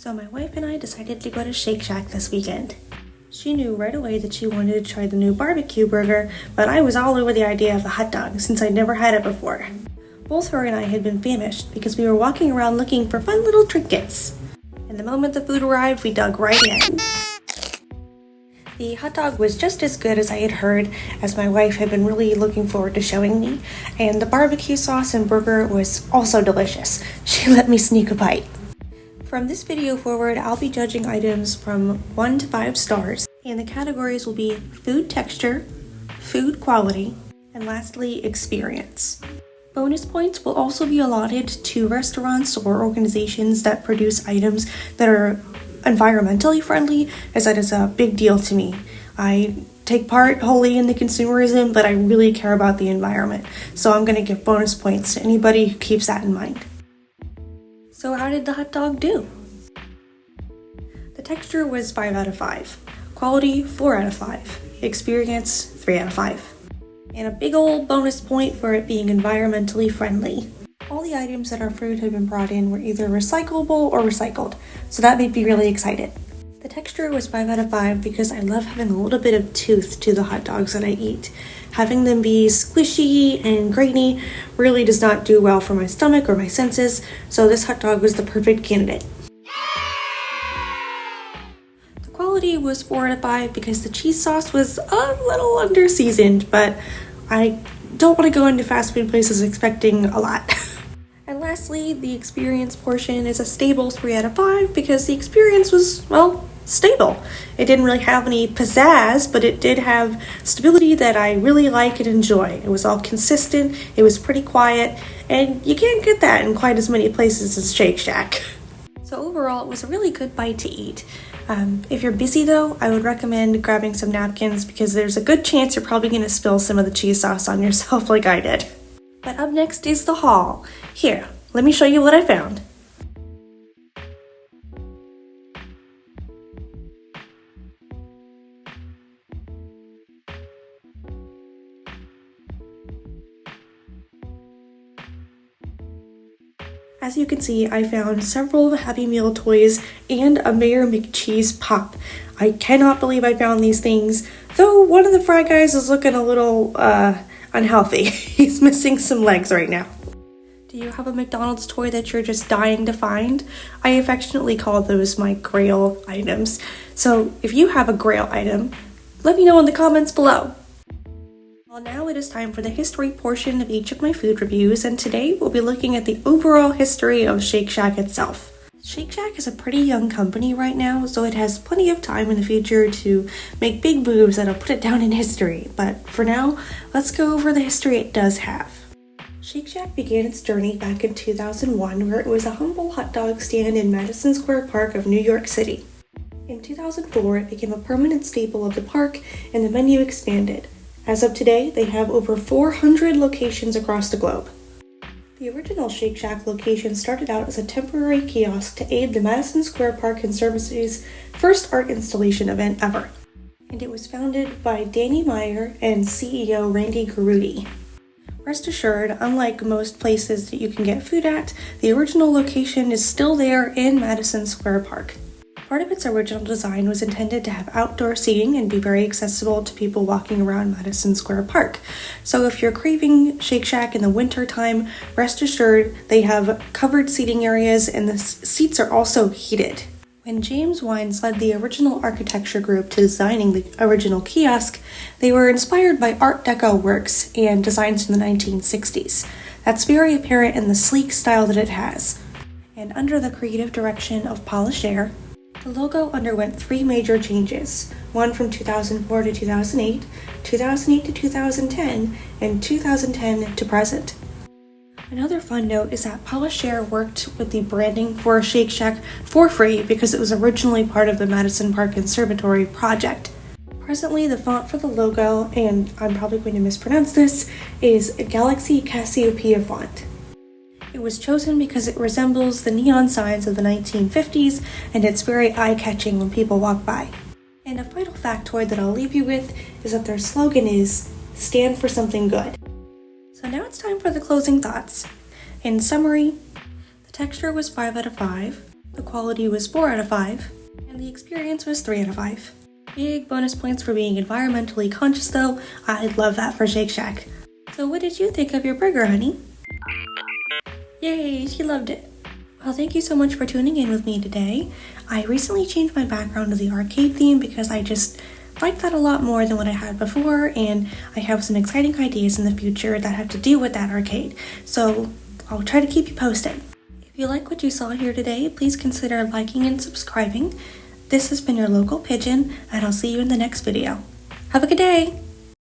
So my wife and I decided to go to Shake Shack this weekend. She knew right away that she wanted to try the new barbecue burger, but I was all over the idea of the hot dog since I'd never had it before. Both her and I had been famished because we were walking around looking for fun little trinkets. And the moment the food arrived, we dug right in. The hot dog was just as good as I had heard, as my wife had been really looking forward to showing me, and the barbecue sauce and burger was also delicious. She let me sneak a bite. From this video forward, I'll be judging items from 1 to 5 stars, and the categories will be food texture, food quality, and lastly, experience. Bonus points will also be allotted to restaurants or organizations that produce items that are environmentally friendly, as that is a big deal to me. I take part wholly in the consumerism, but I really care about the environment, so I'm going to give bonus points to anybody who keeps that in mind. So how did the hot dog do? The texture was 5 out of 5, quality 4 out of 5, experience 3 out of 5, and a big old bonus point for it being environmentally friendly. All the items that our food had been brought in were either recyclable or recycled, so that made me really excited. The texture was 5 out of 5 because I love having a little bit of tooth to the hot dogs that I eat. Having them be squishy and grainy really does not do well for my stomach or my senses, so this hot dog was the perfect candidate. The quality was 4 out of 5 because the cheese sauce was a little under-seasoned, but I don't want to go into fast food places expecting a lot. And lastly, the experience portion is a stable 3 out of 5 because the experience was, well, stable. It didn't really have any pizzazz, but it did have stability that I really like and enjoy. It was all consistent, it was pretty quiet, and you can't get that in quite as many places as Shake Shack. So overall, it was a really good bite to eat. If you're busy though, I would recommend grabbing some napkins because there's a good chance you're probably going to spill some of the cheese sauce on yourself like I did. But up next is the haul. Here, let me show you what I found. As you can see, I found several Happy Meal toys and a Mayor McCheese pop. I cannot believe I found these things, though one of the fry guys is looking a little, unhealthy. He's missing some legs right now. Do you have a McDonald's toy that you're just dying to find? I affectionately call those my grail items. So if you have a grail item, let me know in the comments below. Well, now it is time for the history portion of each of my food reviews, and today we'll be looking at the overall history of Shake Shack itself. Shake Shack is a pretty young company right now, so it has plenty of time in the future to make big moves that'll put it down in history. But for now, let's go over the history it does have. Shake Shack began its journey back in 2001, where it was a humble hot dog stand in Madison Square Park of New York City. In 2004, it became a permanent staple of the park, and the menu expanded. As of today, they have over 400 locations across the globe. The original Shake Shack location started out as a temporary kiosk to aid the Madison Square Park Conservancy's first art installation event ever. And it was founded by Danny Meyer and CEO Randy Garutti. Rest assured, unlike most places that you can get food at, the original location is still there in Madison Square Park. Part of its original design was intended to have outdoor seating and be very accessible to people walking around Madison Square Park. So if you're craving Shake Shack in the winter time, rest assured they have covered seating areas and the seats are also heated. When James Wines led the original architecture group to designing the original kiosk, they were inspired by Art Deco works and designs from the 1960s. That's very apparent in the sleek style that it has. And under the creative direction of Polish Air, the logo underwent 3 major changes, one from 2004 to 2008, 2008 to 2010, and 2010 to present. Another fun note is that Polish Air worked with the branding for Shake Shack for free because it was originally part of the Madison Park Conservatory project. Presently, the font for the logo, and I'm probably going to mispronounce this, is Galaxy Cassiopeia font. It was chosen because it resembles the neon signs of the 1950s, and it's very eye-catching when people walk by. And a final factoid that I'll leave you with is that their slogan is, "Stand for something good." So now it's time for the closing thoughts. In summary, the texture was 5 out of 5, The quality was 4 out of 5, and the experience was 3 out of 5. Big bonus points for being environmentally conscious though. I love that for Shake Shack. So what did you think of your burger, honey? Yay, she loved it. Well, thank you so much for tuning in with me today. I recently changed my background to the arcade theme because I just like that a lot more than what I had before, and I have some exciting ideas in the future that have to do with that arcade. So I'll try to keep you posted. If you like what you saw here today, please consider liking and subscribing. This has been your local Pigeon, and I'll see you in the next video. Have a good day!